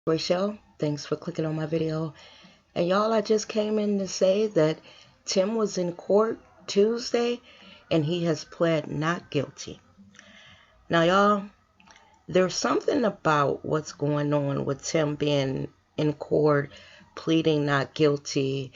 Rachel, thanks for clicking on my video. And y'all, I just came in to say that Tim was in court Tuesday and he has pled not guilty. Now, y'all, there's something about what's going on with Tim being in court, pleading not guilty,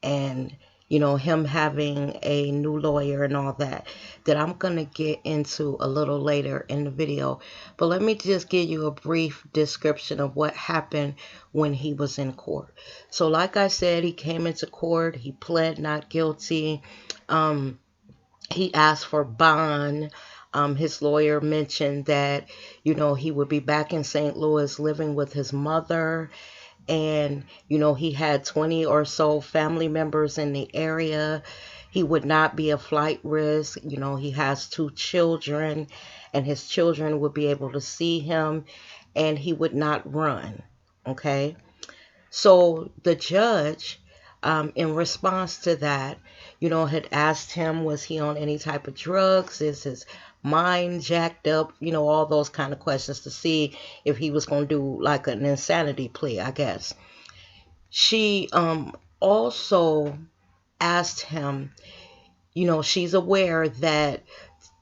and him having a new lawyer and all that I'm gonna get into a little later in the video. But let me just give you a brief description of what happened when he was in court. So like I said, he came into court, he pled not guilty. He asked for bond. His lawyer mentioned that he would be back in St. Louis living with his mother, and he had 20 or so family members in the area. He would not be a flight risk. He has 2 children, and his children would be able to see him, and he would not run. Okay, so the judge, in response to that, had asked him, was he on any type of drugs? Is his mind jacked up? All those kind of questions to see if he was going to do like an insanity plea, I guess. She also asked him, she's aware that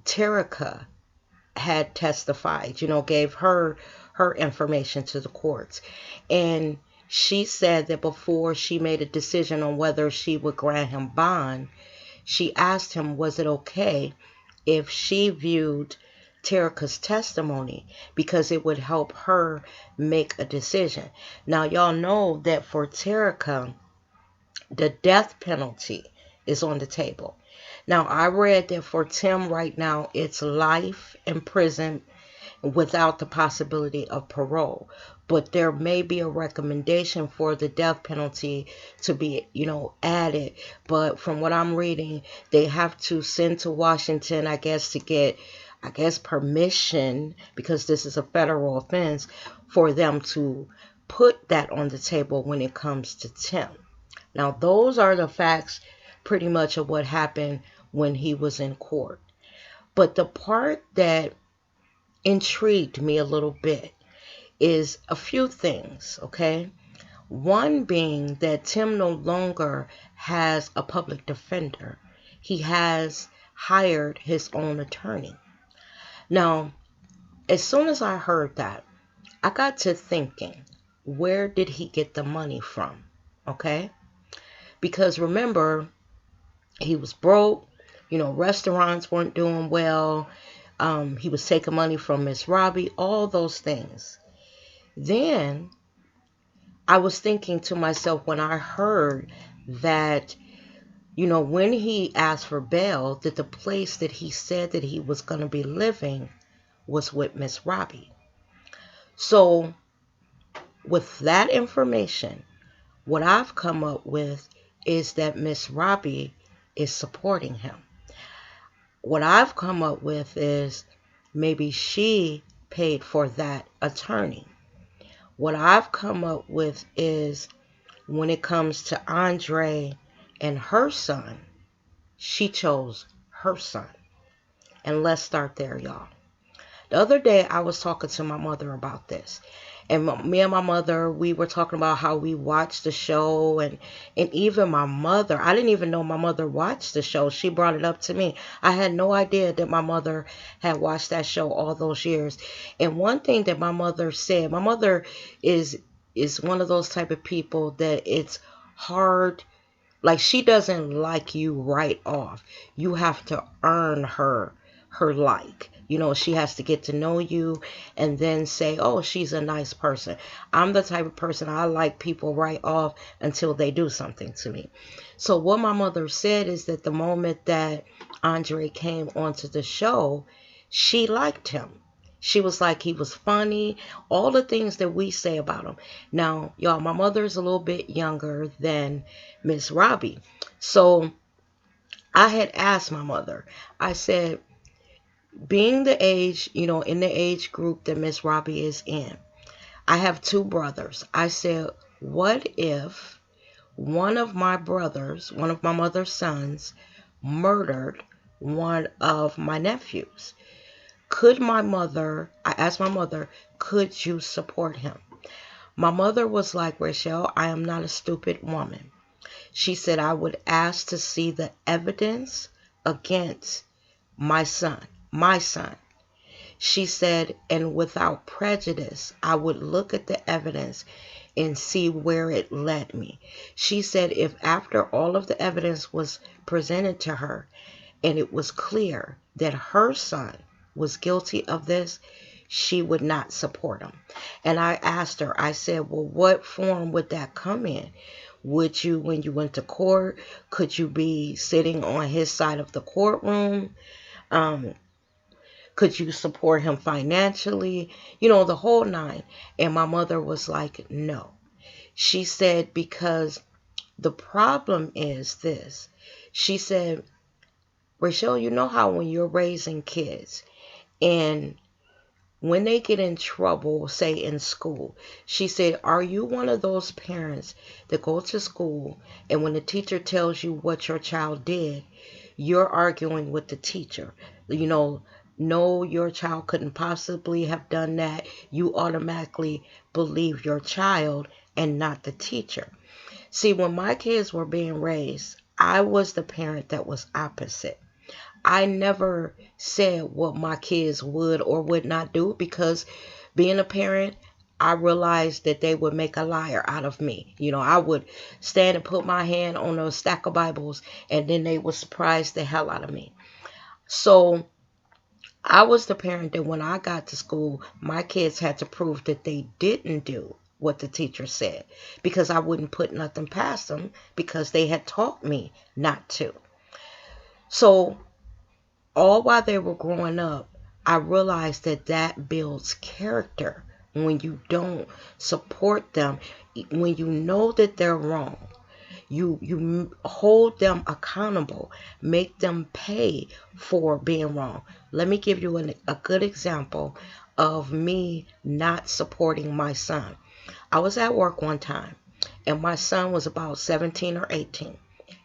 Terica had testified, gave her information to the courts. And she said that before she made a decision on whether she would grant him bond, she asked him, was it okay if she viewed Terica's testimony, because it would help her make a decision. Now, y'all know that for Terica, the death penalty is on the table. Now, I read that for Tim right now, it's life in prison without the possibility of parole. But there may be a recommendation for the death penalty to be, added. But from what I'm reading, they have to send to Washington, I guess, to get, permission, because this is a federal offense, for them to put that on the table when it comes to Tim. Now, those are the facts pretty much of what happened when he was in court. But the part that intrigued me a little bit is a few things, okay? One being that Tim no longer has a public defender. He has hired his own attorney. Now, as soon as I heard that, I got to thinking, where did he get the money from? Okay? Because remember, he was broke, restaurants weren't doing well. He was taking money from Miss Robbie, all those things. Then I was thinking to myself when I heard that, when he asked for bail, that the place that he said that he was going to be living was with Miss Robbie. So with that information, what I've come up with is that Miss Robbie is supporting him. What I've come up with is maybe she paid for that attorney. What I've come up with is when it comes to Andre and her son, she chose her son. And let's start there, y'all. The other day, I was talking to my mother about this. And me and my mother, we were talking about how we watched the show. And even my mother, I didn't even know my mother watched the show. She brought it up to me. I had no idea that my mother had watched that show all those years. And one thing that my mother said, my mother is one of those type of people that it's hard. Like, she doesn't like you right off. You have to earn her like. She has to get to know you and then say, oh, she's a nice person. I'm the type of person, I like people right off until they do something to me. So what my mother said is that the moment that Andre came onto the show, she liked him. She was like, he was funny, all the things that we say about him. Now, y'all, my mother's a little bit younger than Miss Robbie. So I had asked my mother, I said, being the age, in the age group that Miss Robbie is in, I have 2 brothers. I said, what if one of my brothers, one of my mother's sons, murdered one of my nephews? I asked my mother, could you support him? My mother was like, Rachel, I am not a stupid woman. She said I would ask to see the evidence against my son. My son. She said, and without prejudice, I would look at the evidence and see where it led me. She said if after all of the evidence was presented to her and it was clear that her son was guilty of this, she would not support him. And I asked her, I said, well, what form would that come in? Would you, when you went to court, could you be sitting on his side of the courtroom? Could you support him financially? You know, the whole nine. And my mother was like, no. She said, because the problem is this. She said, Rachel, you know how when you're raising kids and when they get in trouble, say in school, she said, are you one of those parents that go to school and when the teacher tells you what your child did, you're arguing with the teacher? You know, no, your child couldn't possibly have done that. You automatically believe your child and not the teacher. See, when my kids were being raised, I was the parent that was opposite. I never said what my kids would or would not do because being a parent, I realized that they would make a liar out of me. You know, I would stand and put my hand on a stack of Bibles and then they would surprise the hell out of me. So I was the parent that when I got to school, my kids had to prove that they didn't do what the teacher said because I wouldn't put nothing past them because they had taught me not to. So all while they were growing up, I realized that that builds character when you don't support them, when you know that they're wrong. You hold them accountable, make them pay for being wrong. Let me give you a good example of me not supporting my son. I was at work one time and my son was about 17 or 18.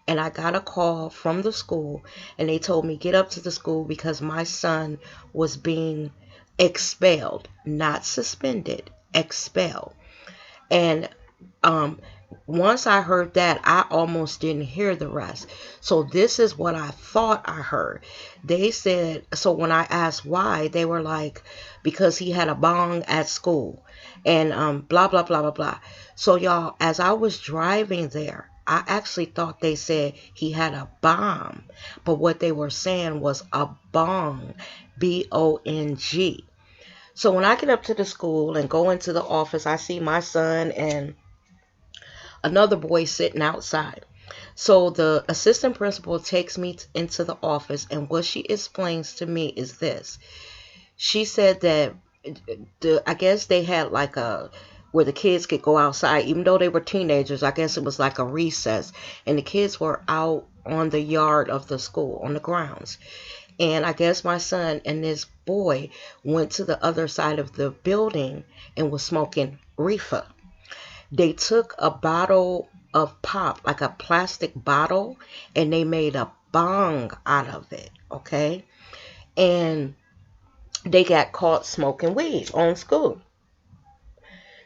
And I got a call from the school and they told me get up to the school because my son was being expelled, not suspended, expelled. And once I heard that, I almost didn't hear the rest. So this is what I thought I heard. They said, so when I asked why, they were like, because he had a bong at school and blah, blah, blah, blah, blah. So y'all, as I was driving there, I actually thought they said he had a bomb. But what they were saying was a bong, B-O-N-G. So when I get up to the school and go into the office, I see my son and another boy sitting outside. So the assistant principal takes me into the office and what she explains to me is this. She said that I guess they had like where the kids could go outside, even though they were teenagers. I guess it was like a recess and the kids were out on the yard of the school, on the grounds. And I guess my son and this boy went to the other side of the building and was smoking reefer. They took a bottle of pop, like a plastic bottle, and they made a bong out of it, okay? And they got caught smoking weed on school.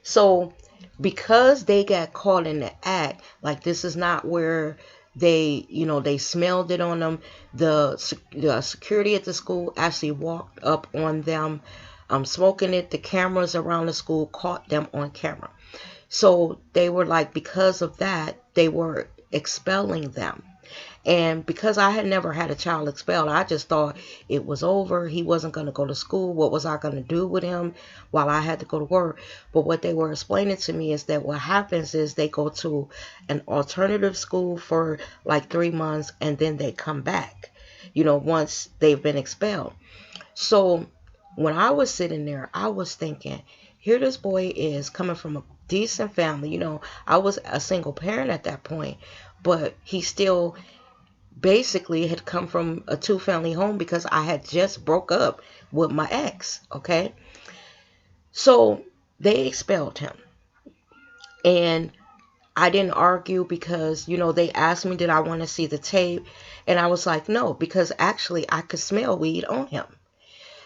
So because they got caught in the act, like this is not where they, you know, they smelled it on them. The security at the school actually walked up on them smoking it. The cameras around the school caught them on camera. So they were like, because of that, they were expelling them. And because I had never had a child expelled, I just thought it was over. He wasn't going to go to school. What was I going to do with him while I had to go to work? But what they were explaining to me is that what happens is they go to an alternative school for like 3 months and then they come back, you know, once they've been expelled. So when I was sitting there, I was thinking, here this boy is coming from a decent family. You know, I was a single parent at that point, but he still basically had come from a 2-family home because I had just broke up with my ex, okay? So they expelled him. And I didn't argue because, you know, they asked me, did I want to see the tape? And I was like, no, because actually I could smell weed on him.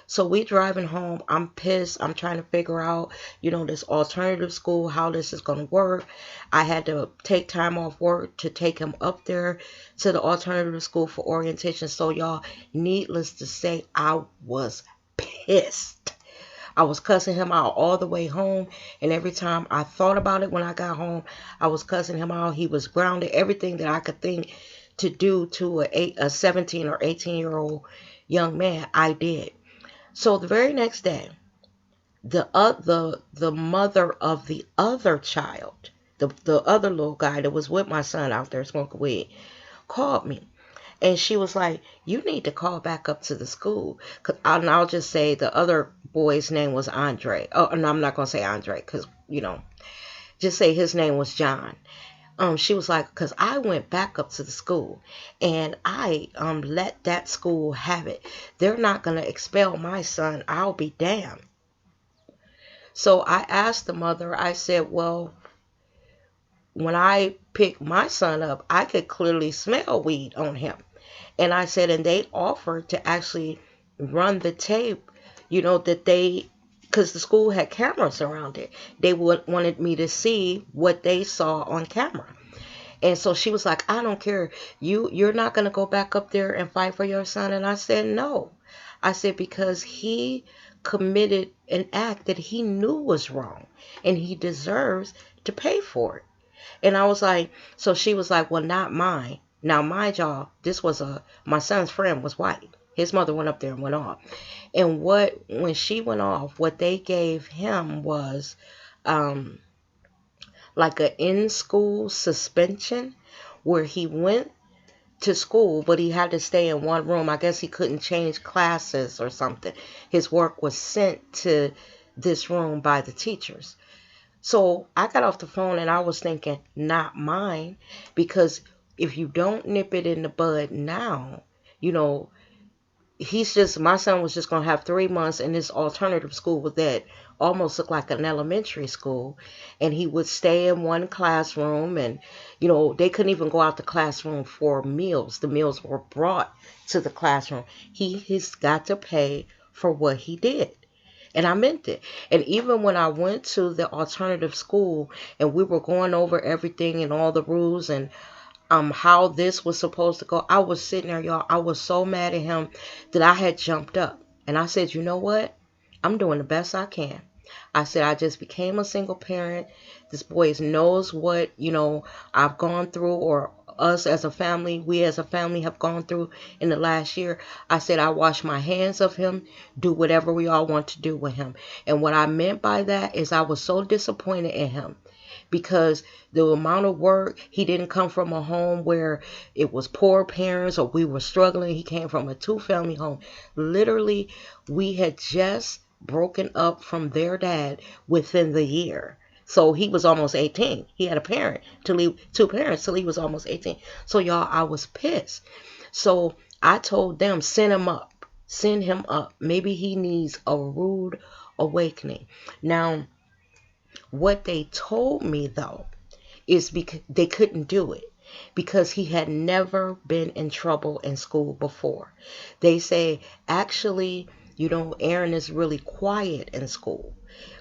So we driving home. I'm pissed. I'm trying to figure out, this alternative school, how this is going to work. I had to take time off work to take him up there to the alternative school for orientation. So y'all, needless to say, I was pissed. I was cussing him out all the way home. And every time I thought about it when I got home, I was cussing him out. He was grounded. Everything that I could think to do to a 17 or 18-year-old young man, I did. So the very next day, the mother of the other child, the other little guy that was with my son out there smoking weed, called me. And she was like, you need to call back up to the school. And I'll just say the other boy's name was Andre. Oh, no, I'm not going to say Andre because, just say his name was John. She was like, because I went back up to the school and I let that school have it. They're not going to expel my son. I'll be damned. So I asked the mother, I said, well, when I picked my son up, I could clearly smell weed on him. And I said, and they offered to actually run the tape, that because the school had cameras around it. They wanted me to see what they saw on camera. And so she was like, I don't care. You're not going to go back up there and fight for your son. And I said, no. I said, because he committed an act that he knew was wrong and he deserves to pay for it. And I was like, so she was like, well, not mine. Now, mind y'all, my son's friend was white. His mother went up there and went off. And when she went off, what they gave him was like an in-school suspension where he went to school, but he had to stay in one room. I guess he couldn't change classes or something. His work was sent to this room by the teachers. So I got off the phone and I was thinking, not mine, because if you don't nip it in the bud now, my son was just going to have 3 months in this alternative school that almost looked like an elementary school. And he would stay in one classroom and, they couldn't even go out the classroom for meals. The meals were brought to the classroom. He's got to pay for what he did. And I meant it. And even when I went to the alternative school and we were going over everything and all the rules and how this was supposed to go, I was sitting there, y'all. I was so mad at him that I had jumped up. And I said, you know what? I'm doing the best I can. I said, I just became a single parent. This boy knows what, I've gone through, or us as a family, we as a family have gone through in the last year. I said, I wash my hands of him, do whatever we all want to do with him. And what I meant by that is I was so disappointed in him because the amount of work, he didn't come from a home where it was poor parents or we were struggling. He came from a 2-family home. Literally, we had just broken up from their dad within the year. So he was almost 18. He had 2 parents till he was almost 18. So y'all, I was pissed. So I told them, send him up. Maybe he needs a rude awakening. Now, what they told me though, is because they couldn't do it because he had never been in trouble in school before. They say, actually, Aaron is really quiet in school.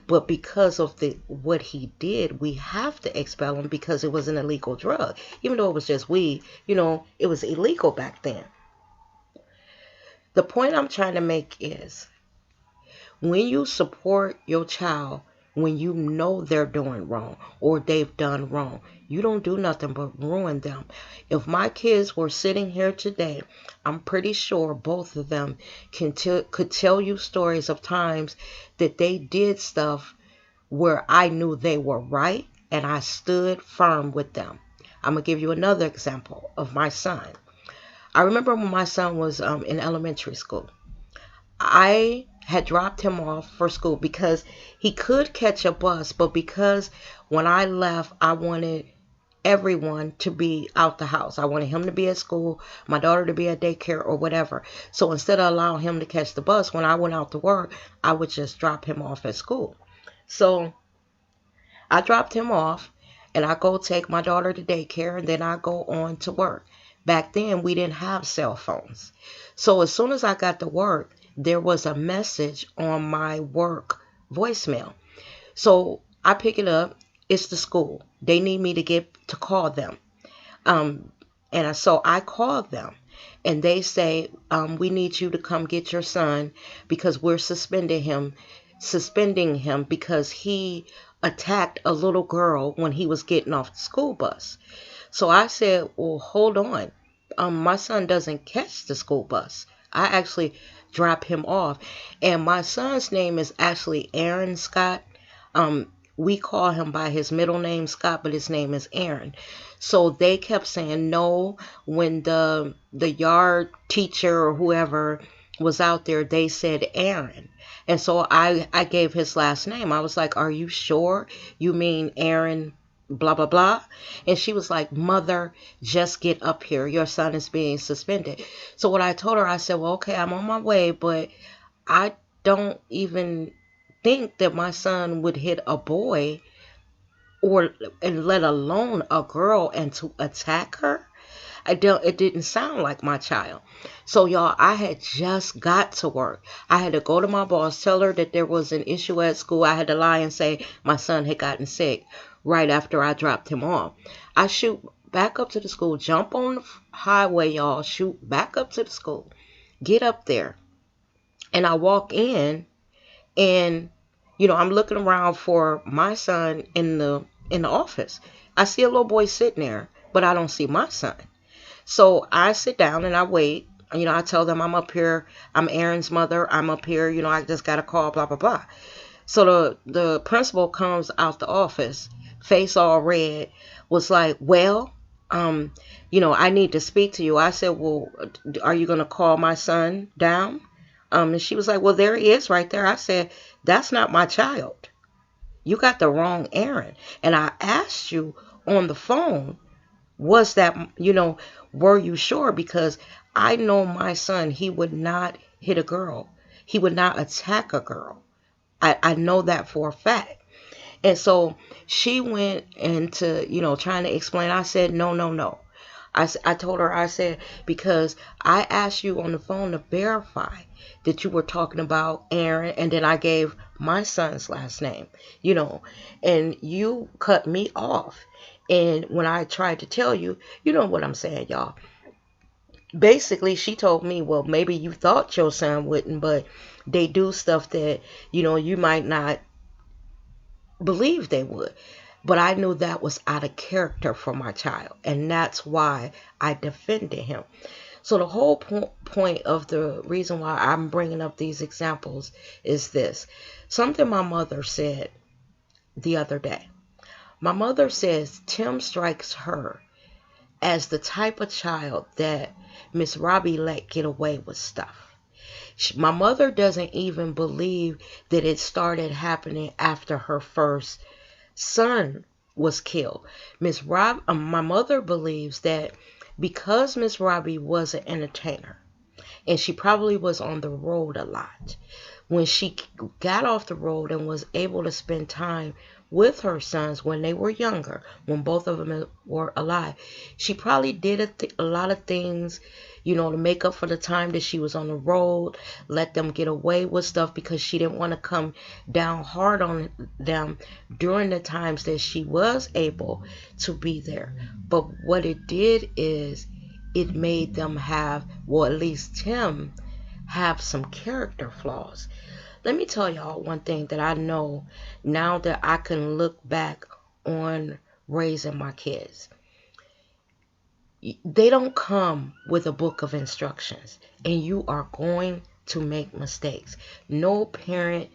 But because of what he did, we have to expel him because it was an illegal drug. Even though it was just weed, it was illegal back then. The point I'm trying to make is when you support your child, when you know they're doing wrong or they've done wrong, you don't do nothing but ruin them. If my kids were sitting here today, I'm pretty sure both of them could tell you stories of times that they did stuff where I knew they were right and I stood firm with them. I'm going to give you another example of my son. I remember when my son was in elementary school. I had dropped him off for school because he could catch a bus, but because when I left, I wanted everyone to be out the house. I wanted him to be at school, my daughter to be at daycare or whatever. So instead of allowing him to catch the bus, when I went out to work, I would just drop him off at school. So I dropped him off and I go take my daughter to daycare and then I go on to work. Back then, we didn't have cell phones. So as soon as I got to work, there was a message on my work voicemail. So I pick it up. It's the school. They need me to call them. Um, so I called them, and they say, we need you to come get your son because we're suspending him because he attacked a little girl when he was getting off the school bus. So I said, well, hold on. My son doesn't catch the school bus. I actually drop him off. And my son's name is actually Aaron Scott. We call him by his middle name Scott, but his name is Aaron. So they kept saying no. When the yard teacher or whoever was out there, they said Aaron. And so I gave his last name. I was like, are you sure you mean Aaron blah blah blah? And she was like, mother, just get up here, your son is being suspended. So what I told her, I said, well, okay, I'm on my way, but I don't even think that my son would hit a boy, and let alone a girl, and to attack her. It didn't sound like my child. So y'all, I had just got to work. I had to go to my boss, tell her that there was an issue at school. I had to lie and say my son had gotten sick right after I dropped him off. I shoot back up to the school, jump on the highway, y'all, shoot back up to the school, get up there, and I walk in, and I'm looking around for my son in the office. I see a little boy sitting there, but I don't see my son. So I sit down and I wait. I tell them I'm up here. I'm Aaron's mother. I'm up here. I just got a call, blah, blah, blah. So the principal comes out the office, face all red, was like, well, I need to speak to you. I said, well, are you going to call my son down? And she was like, well, there he is right there. I said, that's not my child. You got the wrong Aaron. And I asked you on the phone, was that, were you sure? Because I know my son, he would not hit a girl. He would not attack a girl. I know that for a fact. And so she went into, trying to explain. I said, no. I told her, I said, because I asked you on the phone to verify that you were talking about Aaron, and then I gave my son's last name, and you cut me off. And when I tried to tell you, you know what I'm saying, y'all. Basically, she told me, well, maybe you thought your son wouldn't, but they do stuff that, you might not believe they would. But I knew that was out of character for my child, and that's why I defended him. So the whole point of the reason why I'm bringing up these examples is this. Something my mother said the other day. My mother says Tim strikes her as the type of child that Miss Robbie let get away with stuff. My mother doesn't even believe that it started happening after her first son was killed. My mother believes that because Miss Robbie was an entertainer, and she probably was on the road a lot, when she got off the road and was able to spend time with her sons when they were younger, when both of them were alive, she probably did a lot of things, to make up for the time that she was on the road, let them get away with stuff because she didn't want to come down hard on them during the times that she was able to be there. But what it did is it made them have, well, at least Tim, have some character flaws. Let me tell y'all one thing that I know now that I can look back on raising my kids. They don't come with a book of instructions, and you are going to make mistakes. No parent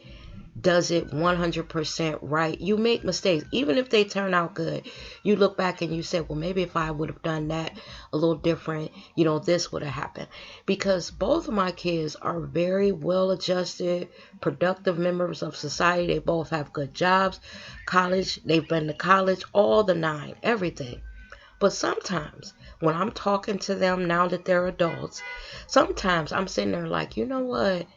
does it 100% right. You make mistakes. Even if they turn out good, you look back and you say, well, maybe if I would have done that a little different, this would have happened. Because both of my kids are very well-adjusted, productive members of society. They both have good jobs, college. They've been to college, all the nine, everything. But sometimes when I'm talking to them now that they're adults, sometimes I'm sitting there like, you know what?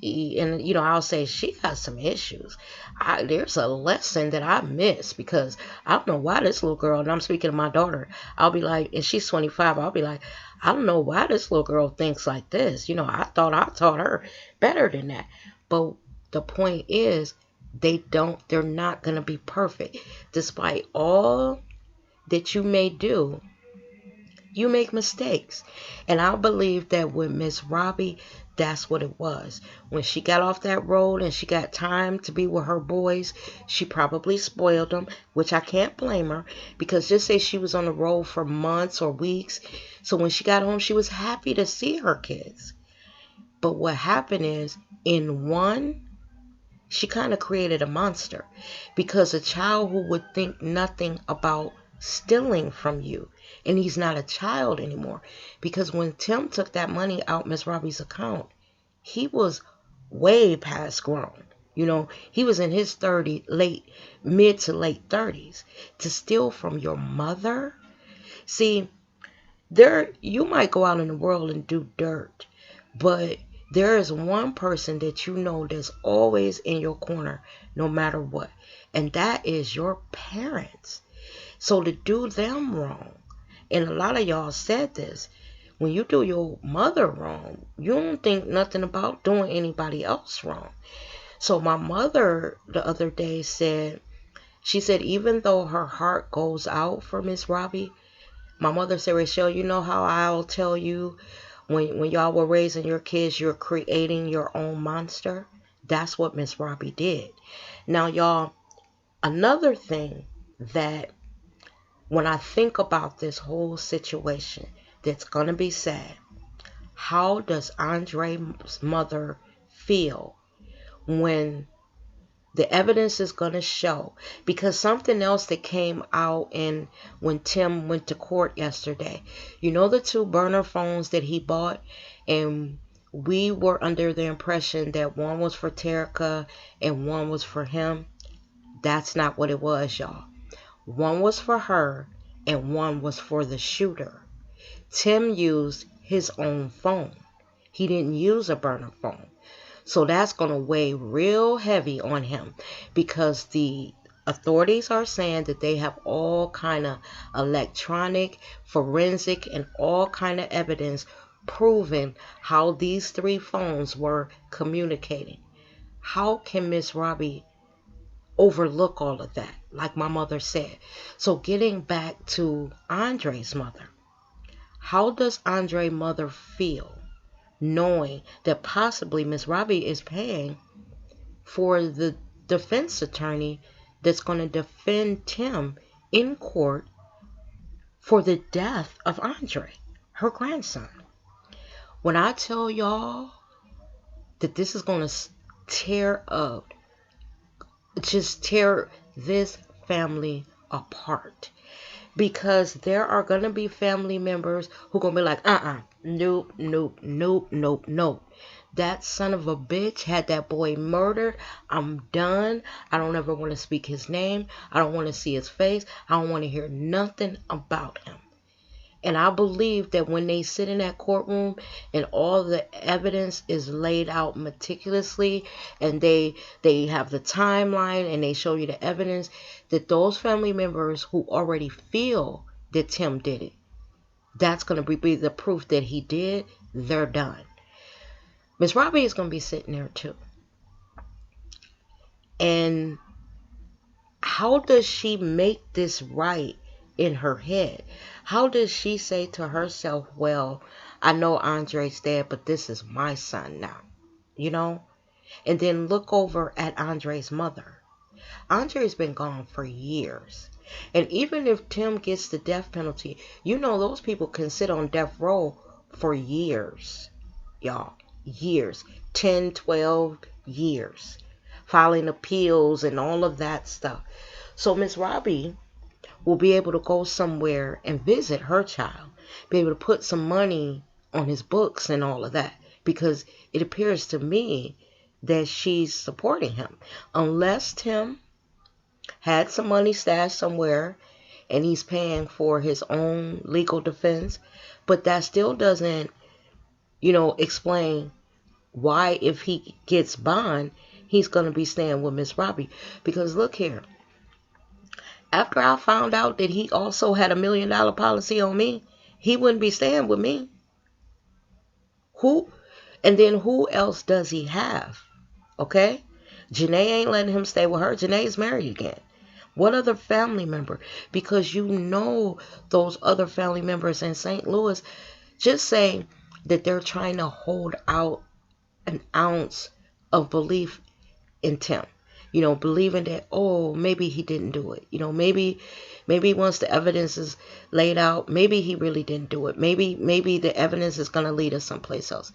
and I'll say she has some issues. There's a lesson that I missed because I don't know why this little girl, and I'm speaking to my daughter, I'll be like, and she's 25, I'll be like, I don't know why this little girl thinks like this. I thought I taught her better than that. But the point is, they're not going to be perfect. Despite all that you may do, you make mistakes. And I believe that with Miss Robbie, that's what it was. When she got off that road and she got time to be with her boys, she probably spoiled them, which I can't blame her, because just say she was on the road for months or weeks. So when she got home, she was happy to see her kids. But what happened is, in one, she kind of created a monster, because a child who would think nothing about stealing from you, and he's not a child anymore, because when Tim took that money out Miss Robbie's account, he was way past grown. He was in his mid to late 30s. To steal from your mother? See, you might go out in the world and do dirt, but there is one person that that's always in your corner no matter what, and that is your parents. So to do them wrong, and a lot of y'all said this, when you do your mother wrong, you don't think nothing about doing anybody else wrong. So my mother the other day she said even though her heart goes out for Miss Robbie, my mother said, Rachel, you know how I'll tell you when y'all were raising your kids, you're creating your own monster? That's what Miss Robbie did. Now, y'all, another thing that when I think about this whole situation that's going to be sad, how does Andre's mother feel when the evidence is going to show? Because something else that came out when Tim went to court yesterday, the 2 burner phones that he bought, and we were under the impression that one was for Terica and one was for him. That's not what it was, y'all. One was for her and one was for the shooter. Tim used his own phone. He didn't use a burner phone. So that's going to weigh real heavy on him, because the authorities are saying that they have all kind of electronic, forensic, and all kind of evidence proving how these 3 phones were communicating. How can Miss Robbie overlook all of that, like my mother said? So getting back to Andre's mother, how does Andre's mother feel knowing that possibly Miss Robbie is paying for the defense attorney that's going to defend Tim in court for the death of Andre, her grandson? When I tell y'all that this is going to tear this family apart, because there are going to be family members who are going to be like, nope, nope, nope, nope, nope. That son of a bitch had that boy murdered. I'm done. I don't ever want to speak his name. I don't want to see his face. I don't want to hear nothing about him. And I believe that when they sit in that courtroom and all the evidence is laid out meticulously, and they have the timeline and they show you the evidence, that those family members who already feel that Tim did it, that's going to be the proof that he did, they're done. Miss Robbie is going to be sitting there too. And how does she make this right in her head? How does she say to herself, well, I know Andre's dead, but this is my son now, And then look over at Andre's mother. Andre's been gone for years. And even if Tim gets the death penalty, those people can sit on death row for years, y'all. Years. 10, 12 years. Filing appeals and all of that stuff. So Miss Robbie will be able to go somewhere and visit her child, be able to put some money on his books and all of that, because it appears to me that she's supporting him. Unless Tim had some money stashed somewhere and he's paying for his own legal defense, but that still doesn't, explain why, if he gets bond, he's going to be staying with Miss Robbie. Because look here, after I found out that he also had $1 million policy on me, he wouldn't be staying with me. Who? And then who else does he have? Okay? Janae ain't letting him stay with her. Janae's married again. What other family member? Because you know those other family members in St. Louis, just say that they're trying to hold out an ounce of belief in Tim. You know, believing that, oh, maybe he didn't do it. You know, maybe once the evidence is laid out, maybe he really didn't do it. Maybe the evidence is going to lead us someplace else.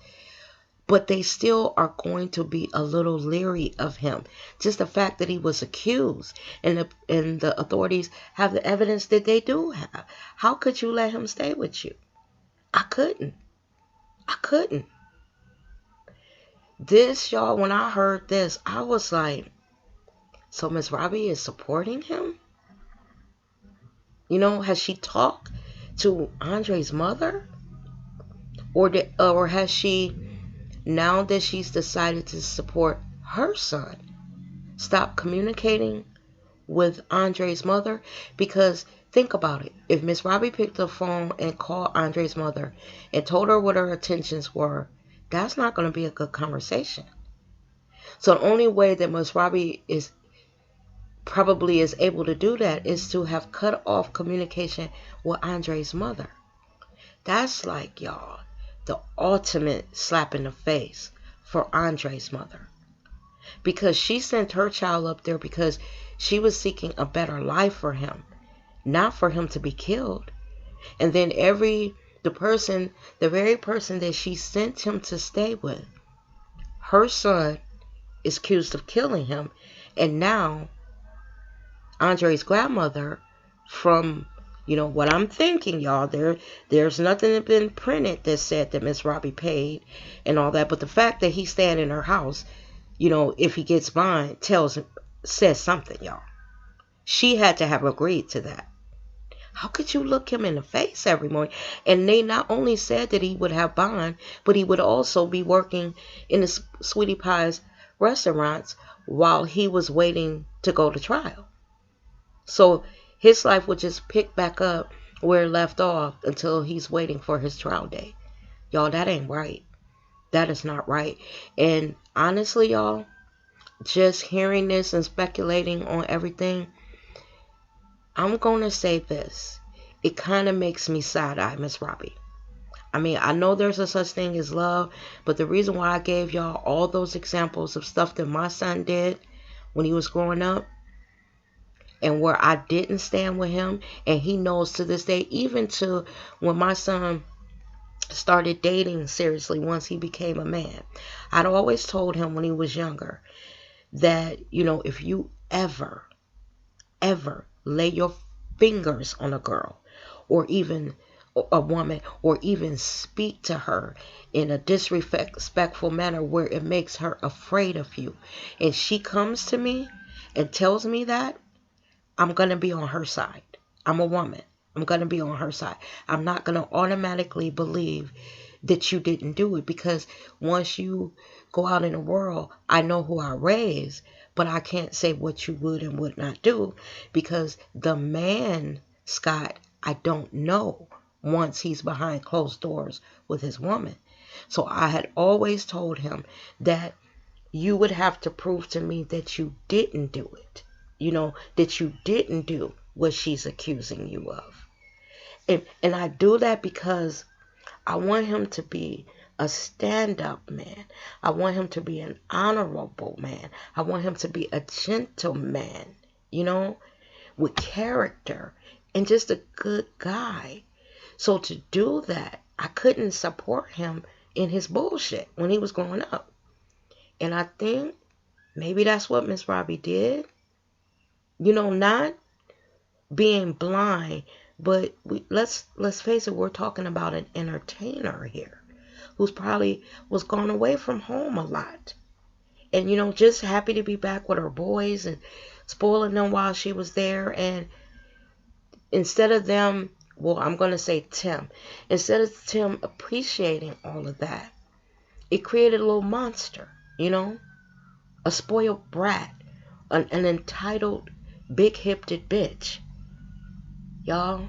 But they still are going to be a little leery of him. Just the fact that he was accused, and the authorities have the evidence that they do have. How could you let him stay with you? I couldn't. This, y'all, when I heard this, I was like, so Miss Robbie is supporting him? You know, has she talked to Andre's mother? Or has she, now that she's decided to support her son, stop communicating with Andre's mother? Because think about it. If Miss Robbie picked the phone and called Andre's mother and told her what her intentions were, that's not going to be a good conversation. So the only way that Miss Robbie is able to do that is to have cut off communication with Andre's mother. That's like, y'all, the ultimate slap in the face for Andre's mother. Because she sent her child up there because she was seeking a better life for him, not for him to be killed. And then the very person that she sent him to stay with, her son is accused of killing him. And now Andre's grandmother, from, you know, what I'm thinking, y'all, there's nothing that been printed that said that Miss Robbie paid and all that. But the fact that he's staying in her house, you know, if he gets bond, says something, y'all. She had to have agreed to that. How could you look him in the face every morning? And they not only said that he would have bond, but he would also be working in the Sweetie Pie's restaurants while he was waiting to go to trial. So his life would just pick back up where it left off until he's waiting for his trial date. Y'all, that ain't right. That is not right. And honestly, y'all, just hearing this and speculating on everything, I'm going to say this. It kind of makes me side-eye Miss Robbie. I mean, I know there's a such thing as love, but the reason why I gave y'all all those examples of stuff that my son did when he was growing up, and where I didn't stand with him, and he knows to this day, even to when my son started dating seriously once he became a man, I'd always told him when he was younger that, you know, if you ever lay your fingers on a girl or even a woman, or even speak to her in a disrespectful manner where it makes her afraid of you, and she comes to me and tells me that, I'm going to be on her side. I'm a woman. I'm going to be on her side. I'm not going to automatically believe that you didn't do it, because once you go out in the world, I know who I raised, but I can't say what you would and would not do, because the man, Scott, I don't know once he's behind closed doors with his woman. So I had always told him that you would have to prove to me that you didn't do it. You know, that you didn't do what she's accusing you of. And I do that because I want him to be a stand-up man. I want him to be an honorable man. I want him to be a gentleman, you know, with character and just a good guy. So to do that, I couldn't support him in his bullshit when he was growing up. And I think maybe that's what Miss Robbie did. You know, not being blind, but let's face it, we're talking about an entertainer here who's probably was gone away from home a lot. And, you know, just happy to be back with her boys and spoiling them while she was there. And instead of them, well, I'm going to say Tim, instead of Tim appreciating all of that It created a little monster, you know, a spoiled brat, an entitled, big-hipped bitch. Y'all,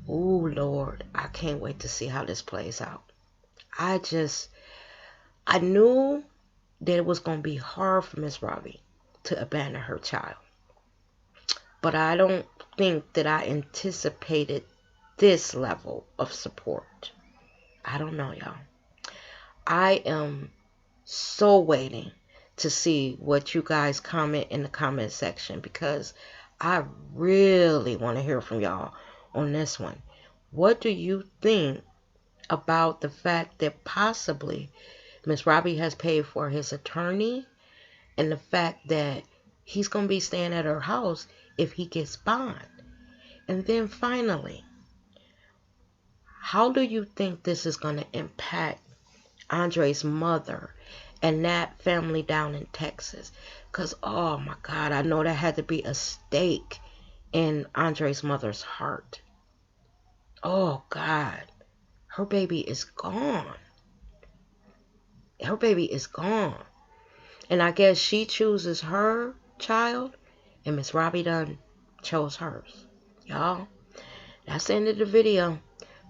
oh Lord, I can't wait to see how this plays out. I knew that it was going to be hard for Miss Robbie to abandon her child. But I don't think that I anticipated this level of support. I don't know, y'all. I am so waiting to see what you guys comment in the comment section, because I really want to hear from y'all on this one. What do you think about the fact that possibly Miss Robbie has paid for his attorney, and the fact that he's going to be staying at her house if he gets bond? And then finally, how do you think this is going to impact Andre's mother and that family down in Texas? Because, oh my God, I know that had to be a stake in Andre's mother's heart. Oh God, her baby is gone. Her baby is gone. And I guess she chooses her child, and Miss Robbie done chose hers. Y'all, that's the end of the video.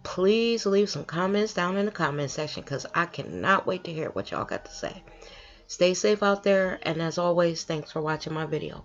Please leave some comments down in the comment section, because I cannot wait to hear what y'all got to say. Stay safe out there, and as always, thanks for watching my video.